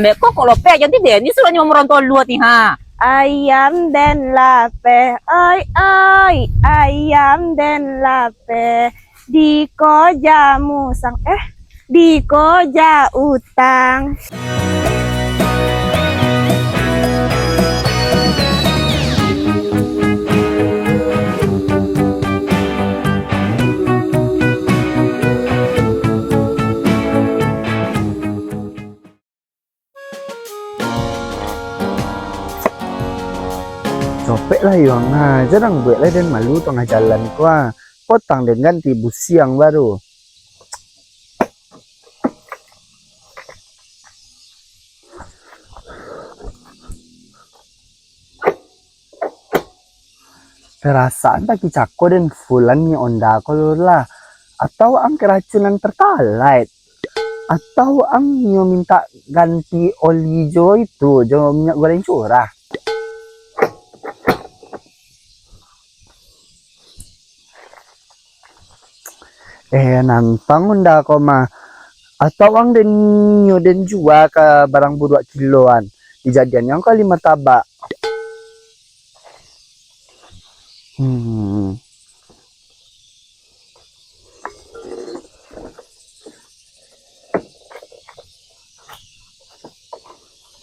Kok kalau pe jadi deh, ini sudah nyomoran luat nih ha. Ayam dan lape, oi oi, ayam dan lape, di koja musang, di koja utang. Capek lah yang jarang buat lah dan malu tengah jalan kuah potang dan ganti bus siang baru. Perasaan bagi cako dan fulannya onda kalau lah atau ang keracunan pertalite atau ang nyo minta ganti oli jo itu jo minyak goreng curah. Nantang unda ko mah atau ang den nyo den jua ke barang budua kiloan dijadian yang kali martabak.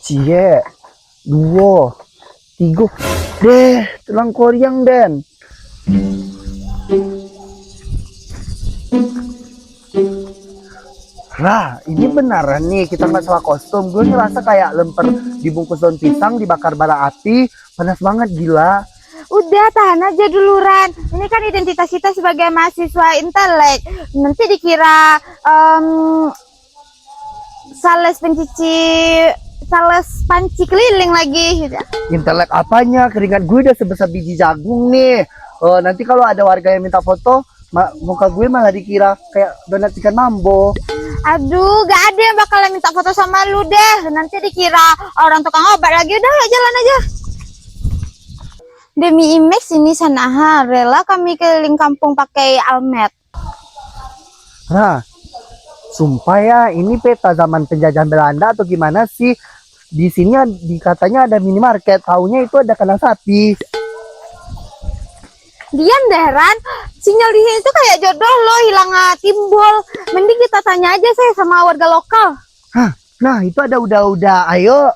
Cie, 2, 3, deh, tulang koryang den. Rah, ini beneran nih kita nggak salah kostum. Gue ngerasa kayak lemper dibungkus daun pisang, dibakar bara api, panas banget gila. Udah tahan aja duluran. Ini kan identitas kita sebagai mahasiswa intelek. Nanti dikira sales panci keliling lagi. Intelek apanya? Keringat gue udah sebesar biji jagung nih. Nanti kalau ada warga yang minta foto, muka gue malah dikira kayak donat ikan mambo. Aduh, gak ada yang bakalan minta foto sama lu deh. Nanti dikira orang tukang obat lagi. Udah, jalan aja. Demi image ini Sanaha, rela kami keliling kampung pakai almet. Nah, sumpah ya, ini peta zaman penjajahan Belanda atau gimana sih? Di sini dikatanya ada minimarket, taunya itu ada kandang sapi. Diam Dehran, sinyal di sini tuh kayak jodoh lo hilang timbul. Mending kita tanya aja saya sama warga lokal. Hah, nah itu ada udah, ayo.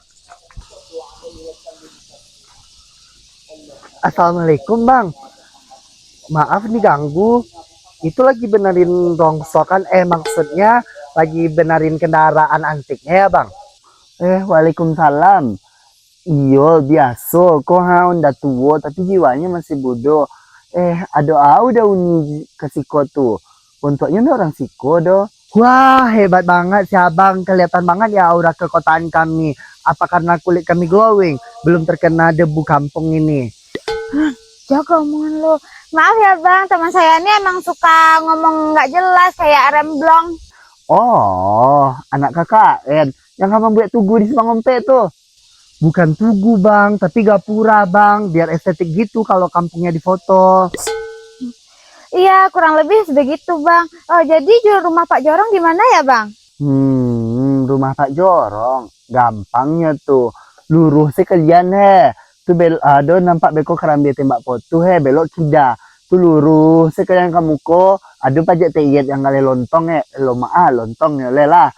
Assalamualaikum bang, maaf nih ganggu. Itu lagi benerin rongsokan, maksudnya lagi benerin kendaraan antiknya ya bang. Waalaikumsalam. Iyo biasa, kok udah tua tapi jiwanya masih bodoh. Udah uni ke Siko tuh. Untuknya nih orang Siko doh. Wah hebat banget si abang, kelihatan banget ya aura kekotaan kami. Apa karena kulit kami glowing, belum terkena debu kampung ini. Jaga omongan lo. Maaf ya bang, teman saya ini emang suka ngomong nggak jelas kayak remblong. Oh, anak KKN yang abang buat tugu di Semangompe tuh. Bukan tugu bang, tapi gapura bang, biar estetik gitu kalau kampungnya difoto. Iya, kurang lebih sebegitu bang. Oh, jadi rumah Pak Jorong di mana ya bang? Rumah Pak Jorong, gampangnya tuh, luruh sekalian tuh nampak beko kerambi tembak foto belok kida. Tuh luruh sekalian kamu kok, ada pajak teyet yang kali lontong lontong ya lelah.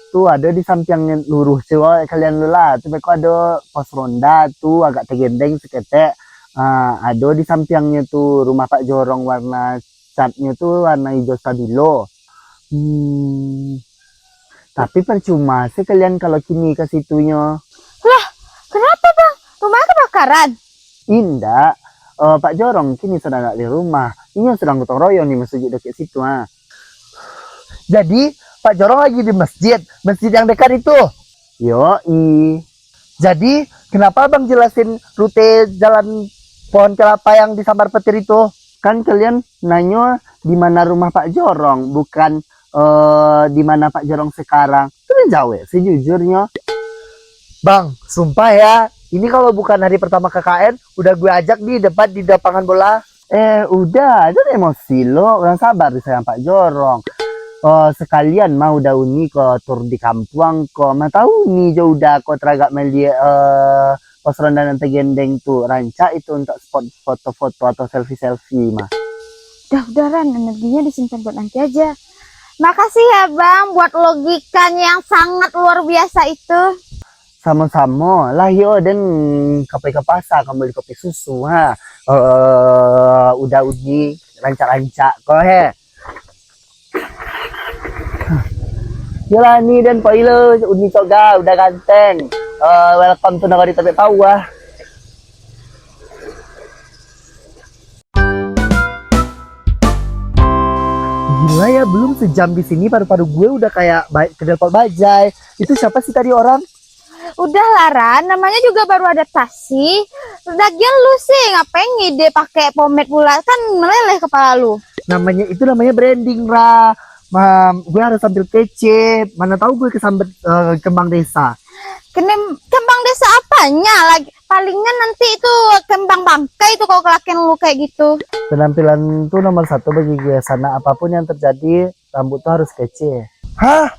Tuh ada di samping luruh cewek kalian lah. Tuh beko ada pos ronda tuh agak tegendeng seketek. Ada di sampingnya tuh rumah Pak Jorong warna catnya tuh warna hijau stabilo. Tapi percuma sih kalian kalau kini ke situnya. Lah, kenapa bang? Rumahnya kebakaran? Indah. Pak Jorong kini sedang nggak di rumah. Ini sedang gotong royong nih masjid dekat situ. Jadi Pak Jorong lagi di masjid yang dekat itu. Yoi. Jadi kenapa bang jelasin rute jalan pohon kelapa yang disambar petir itu? Kan kalian nanya di mana rumah Pak Jorong, bukan di mana Pak Jorong sekarang. Terus jauh sejujurnya. Bang, sumpah ya. Ini kalau bukan hari pertama KKN, udah gue ajak di debat di lapangan bola. Udah, jangan emosi lo. Orang sabar disayang Pak Jorong. sekalian mau dauni ko tur di kampung ko ma tahu ni jauh dah ko teragak melihat pos ronda nanti gendeng tuh rancak itu untuk spot foto-foto atau selfie mah. Udah Ran, energinya disimpan buat nanti aja. Makasih ya Bang buat logikanya yang sangat luar biasa itu. Sama-sama lah yo dan kape ke pasar kamu beli kopi susu ha. Udah uji rancak-rancak ko he. Yalah ni dan poiler uni coga udah ganteng. Welcome to negara Tebet Bawah. Gila ya, belum sejam di sini paru-paru gue udah kayak kedapot bajai. Itu siapa sih tadi orang? Udah lah Ran, namanya juga baru adaptasi. Lagian lu sih ngapain ngide pakai pomade pula, kan meleleh kepala lu. Namanya branding gue harus tampil kece. Mana tahu gue kesambet kembang desa. Kembang desa apanya lagi? Palingan nanti itu kembang bangkai itu kalau kelakian lu kayak gitu. Penampilan tuh nomor satu bagi gue. Sana apapun yang terjadi, rambut tuh harus kece. Hah?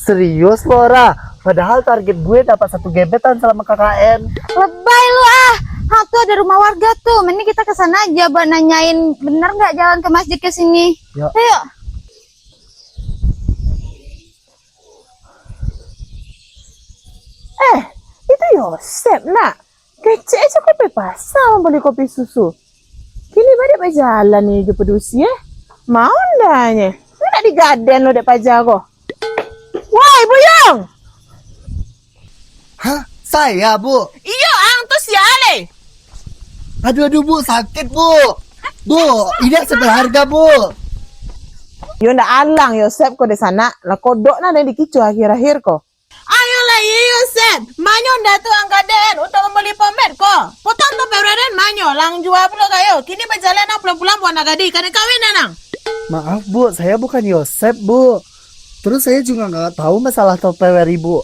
Serius Lora? Padahal target gue dapat 1 gebetan selama KKN. Lebay lu ah. Tuh ada rumah warga tuh. Mending kita kesana aja buat nanyain bener nggak jalan ke masjid ke sini. Yuk. Ayo. Itu Yosep nak. Kece aja kopi pasar mau beli kopi susu. Kini pada jalan nih ke pedusi ya. Mau ndanya? Lu nak digaden lo dek pajago. Woi Buyong. Hah? Saya Bu? Iyo ang tuh siale. Aduh Bu, sakit Bu. Bu, ini seberharga Bu. Yo ndak alang Yosep ko di sana. Lah kodok na yang dikicu akhir-akhir ko. Ayolah Yosep. Manyo ndak tuh angkaden untuk membeli pomade ko. Potong tuh bereden manyo lang jual pula kayo. Kini berjalan nang pulang-pulang buat nagadi. Kan kawin nang. Maaf Bu, saya bukan Yosep Bu. Terus saya juga nggak tahu masalah topper Ibu.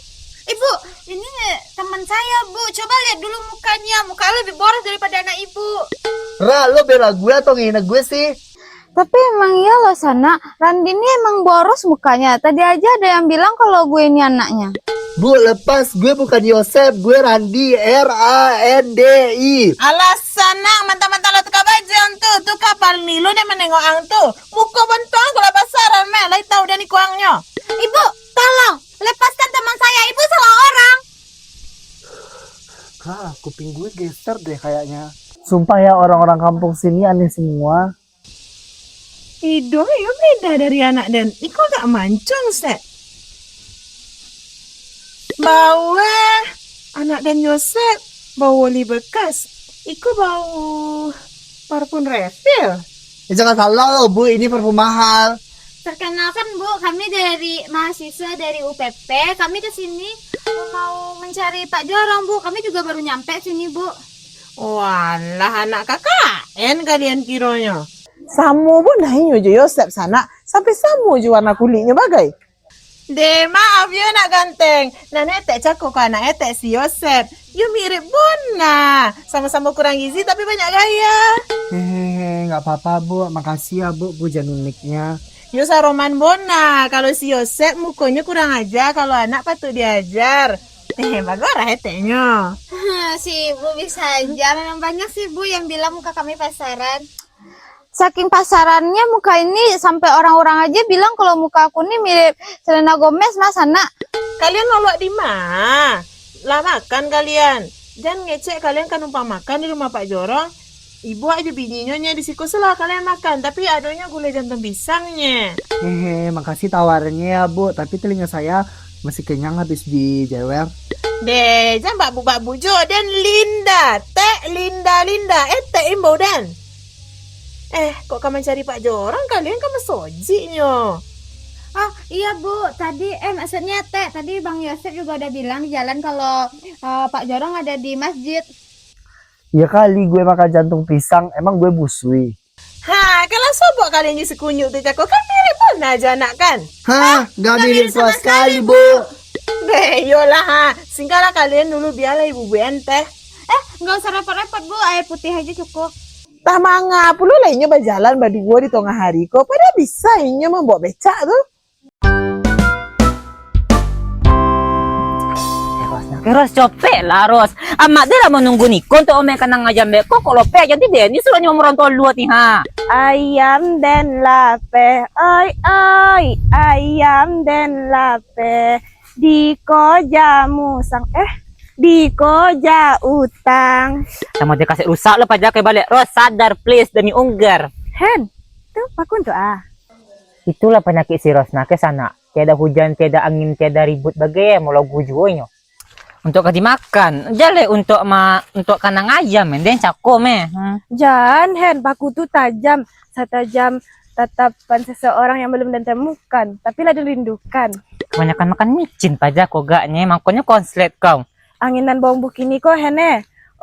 Ibu, ini teman saya Bu. Coba lihat dulu mukanya. Mukanya lebih boros daripada anak ibu. Ra, lo bela gue atau ngehina gue sih? Tapi emang iya loh Sana, Randi ini emang boros mukanya. Tadi aja ada yang bilang kalau gue ini anaknya. Bu, lepas, gue bukan Yosep, gue Randi, R-A-N-D-I. Alasan nang mantap-mantap lah tukar bajang tuh kapal nih lo dia menengok ang tuh muka bentuang kalau pasaran meh lai tahu dan kuangnya. Ibu, tolong lepaskan teman saya. Ibu salah orang. Hah, kuping gue geser deh kayaknya. Sumpah ya orang-orang kampung sini aneh semua. Ido ya beda dari anak dan iko gak mancung set. Bawa anak dan Yosep bau oli bekas. Iko bau parfum refill. Jangan salah loh Bu, ini parfum mahal. Perkenalkan Bu, kami dari mahasiswa dari UPP. Kami ke sini mau mencari Pak Jorong Bu. Kami juga baru nyampe sini Bu. Walah anak KKN kalian kiranya. Samu pun nahinyo je Yosep sana. Sampai samu je warna kulitnya bagai. De maaf ya nak ganteng. Nana etek cakok kan anak etek si Yosep. You mirip Bona. Sama-sama kurang gizi tapi banyak gaya. Hehehe, nggak apa-apa Bu. Makasih ya Bu, pujian uniknya. You saroman Bona. Kalau si Yosep mukanya kurang aja. Kalau anak patut diajar. Bagorah eteknya. Si Ibu bisa aja. Memang banyak sih Bu yang bilang muka kami pasaran. Saking pasarannya muka ini sampai orang-orang aja bilang kalau muka aku nih mirip Selena Gomez Mas anak. Kalian nolak di mana? Lah makan kalian. Jangan ngecek kalian kan numpang makan di rumah Pak Jorong. Ibu aja bininya di siku selah kalian makan. Tapi adanya gulai jantung pisangnya. Hehe, makasih tawarnya ya Bu. Tapi telinga saya masih kenyang habis dijewer. Deh, jangan bakbu jo dan Linda. Linda. Teh imbau dan. Kok kamu cari Pak Jorong? Kalian kan mesojinya. Oh iya Bu, tadi maksudnya tadi Bang Yosep juga udah bilang di jalan kalau Pak Jorong ada di masjid. Ya kali gue makan jantung pisang, emang gue busui. Kalau sobok kalian di sekunyuk tuh cakok kan mirip Bona aja anak kan? Gak mirip sama sekali Bu. Yolah singkatlah kalian dulu biarlah ibu teh. Nggak usah repot-repot Bu, air putih aja cukup. Tah manga puluh lainnya berjalan berdua di tengah hari kok pada bisa ini membawa becak tuh. Oke, Ros, capek lah, Ros. Amak dia lah menunggu Niko untuk omeng kanang ngajam beko. Kok lope aja dia ni suruh nyomo orang tua luat ni ha. Ayam dan lape, oi oi, ayam dan lape, di koja musang, di koja utang. Sama dia kasih rusak lo pajak ke balik. Ros, sadar please demi unggar. Hen, tuh pakun tuh Itulah penyakit si Rosna ke sana. Tiada hujan, tiada angin, tiada ribut bagai mulau gujuonya. Untuk kasih makan, jale untuk kanang ayam, dan cako Jangan, Hen, paku tuh tajam, setajam tatapan seseorang yang belum ditemukan, tapi lah dirindukan. Kebanyakan makan micin pajak kok gaknya, makanya konslet kau. Anginan bawang bukini kok, Hen,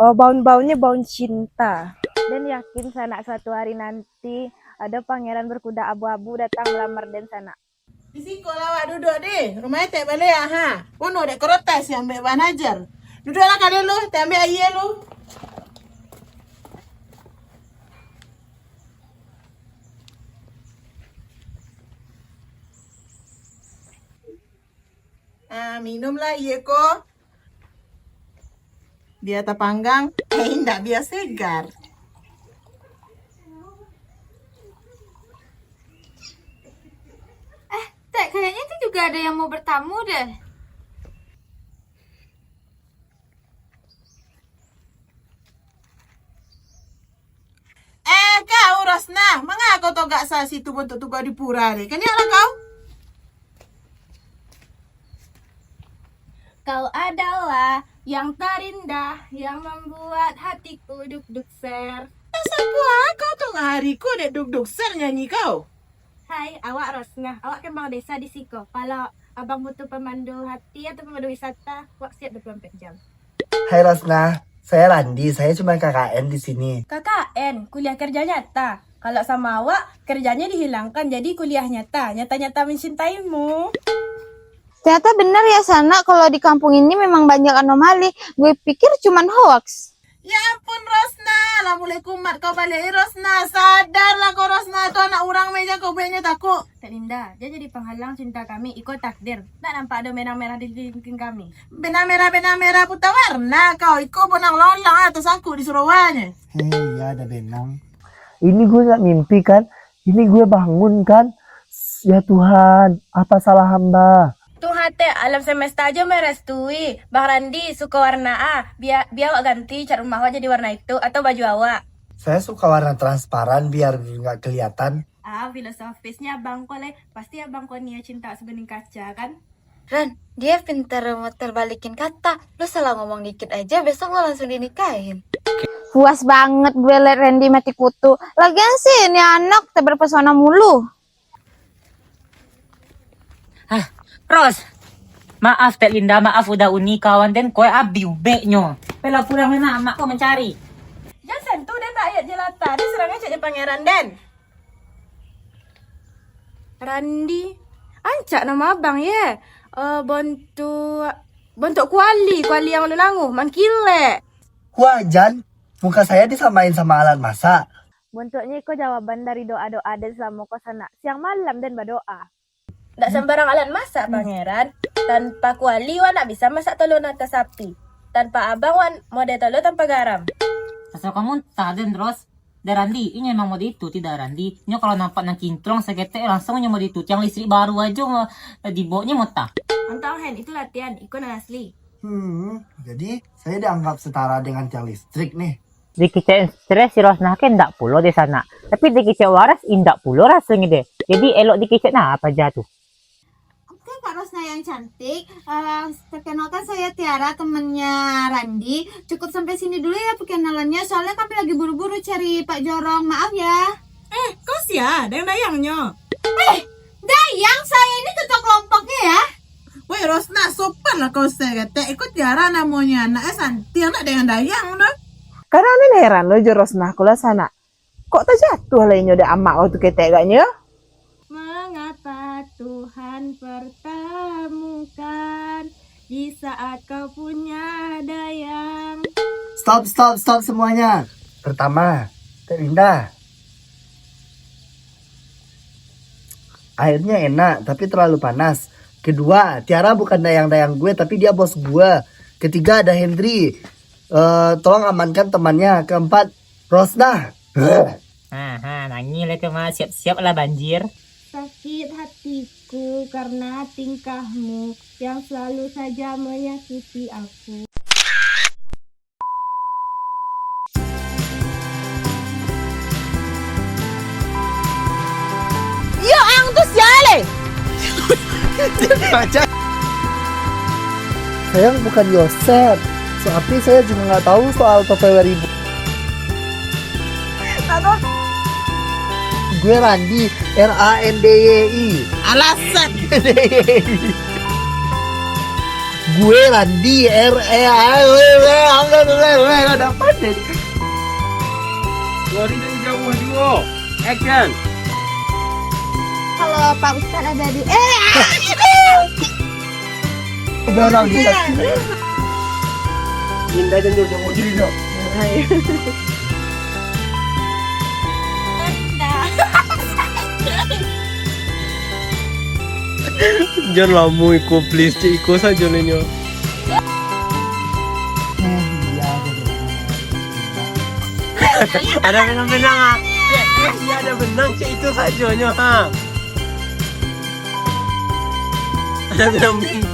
oh baun-baunnya baun cinta. Dan yakin sana suatu hari nanti ada pangeran berkuda abu-abu datang melamar dan sana. Di siko lawak duduk deh. Rumahnya tak balik ha. Uno dek kerotas yang ambil bahan ajar. Duduklah kali lu, tak ambil air lu. Minumlah air ko. Biar tak panggang, tidak biar segar. Tek, kayaknya itu juga ada yang mau bertamu deh. Kau Rosna, mengapa kau togak sa situ bentuk tugas di pura ni? Kan ya kau? Kau adalah yang terindah, yang membuat hatiku duk-duk ser. Semua kau tuh hariku dek duk-duk ser nyanyi kau. Hai, awak Rosna. Awak kembang desa di Siko. Kalau abang butuh pemandu hati atau pemandu wisata, awak siap 24 jam. Hai Rosna, saya Randi, saya cuma KKN di sini. KKN, kuliah kerja nyata. Kalau sama awak, kerjanya dihilangkan jadi kuliah nyata. Nyata-nyata mencintaimu. Ternyata benar ya Sana, kalau di kampung ini memang banyak anomali. Gue pikir cuman hoax. Ya ampun Rosna, lah mulai kumat kau balik Rosna. Sadarlah kau Rosna, itu anak orang meja kau banyak takut. Tak Linda, dia jadi penghalang cinta kami. Ikut takdir. Tak nampak ada merah-merah di dinding kami. Benang merah putih warna kau. Iko benang lolang atas aku di Surabaya. Hei, ya ada benang. Ini gue gak mimpi kan? Ini gue bangun kan? Ya Tuhan, apa salah hamba? Tuhan teh, alam semesta aja merestui. Bang Randi suka warna A. Biar awak ganti cat rumah awak jadi warna itu. Atau baju awak. Saya suka warna transparan biar nggak kelihatan. Filosofisnya abang kole. Pasti abang nia cinta sebening kaca kan? Ran, dia pintar muter balikin kata. Lu salah ngomong dikit aja, besok lo langsung dinikahin. Puas banget gue liat Randy mati kutu. Lagian sih ini anak tak berpesona mulu. Ros, maaf Tek Linda, maaf udah uni kawan dan koi abi ubeknya. Pela pulang mana mak kau mencari. Jangan sentuh dan tak ayat jelata. Dia serangnya caknya pangeran dan. Randi. Ancak nama abang ya. Bentuk kuali yang langu. Mangkile. Wah Jan, muka saya disamain sama alat masak. Bentuknya kok jawaban dari doa-doa dan selama kau sana. Siang malam dan berdoa. Tak sembarang alat masak pangeran. Tanpa kuali wan tak bisa masak telur nata sapi. Tanpa abang wan model telur tanpa garam. Asal kamu tak dan Ros. Randi, ini memang mode itu tidak Randi. Ini kalau nampak nang kintrong seketek langsung mode itu. Yang listrik baru aja dibawanya mau tak. Antang Hen, itu latihan, ikon asli. Jadi saya dianggap setara dengan tiang listrik nih. Dikicau stres si Rosna kan tak pulau di sana. Tapi dikicau waras indak pulau rasanya deh. Jadi elok dikicau nah apa jatuh. Oke Kak Rosna yang cantik, perkenalkan saya Tiara, temennya Randi. Cukup sampai sini dulu ya perkenalannya, soalnya kami lagi buru-buru cari Pak Jorong, maaf ya. Kau sia, dayang-dayangnya. Dayang, saya ini ketua kelompoknya ya. Woi Rosna, sopan lah kau kata. Ikut Tiara namanya, anaknya Santi, anak dayang-dayang udah. Karena aneh heran lo Rosna kula sana. Kok tak jatuh lainnya udah amak waktu ketek gaknya? Mengapa Tuhan pertemukan di saat kau punya dayang? Stop semuanya. Pertama, Teh Linda. Airnya enak tapi terlalu panas. Kedua, Tiara bukan dayang-dayang gue tapi dia bos gue. Ketiga ada Hendri. Tolong amankan temannya. Keempat Rosna. Nangil itu mah siap-siap lah banjir. Sakit hatiku karena tingkahmu yang selalu saja menyakiti aku. Yo ang tuh siale. Saya bukan Yosef. Tapi saya juga nggak tahu soal Tupperware ibu. Gue Randi, RANDYI. Alasan. Gue Randi, Dapat deh. Kalau Pak Ustadz ada di Udah kita. Indah dan jauh mau jadi dong. Jangan lama iko please, cik iko saja lenyo. Ada benang-benang ah. Iya ada benang, cik itu saja nyo ha. Ada benang-benang.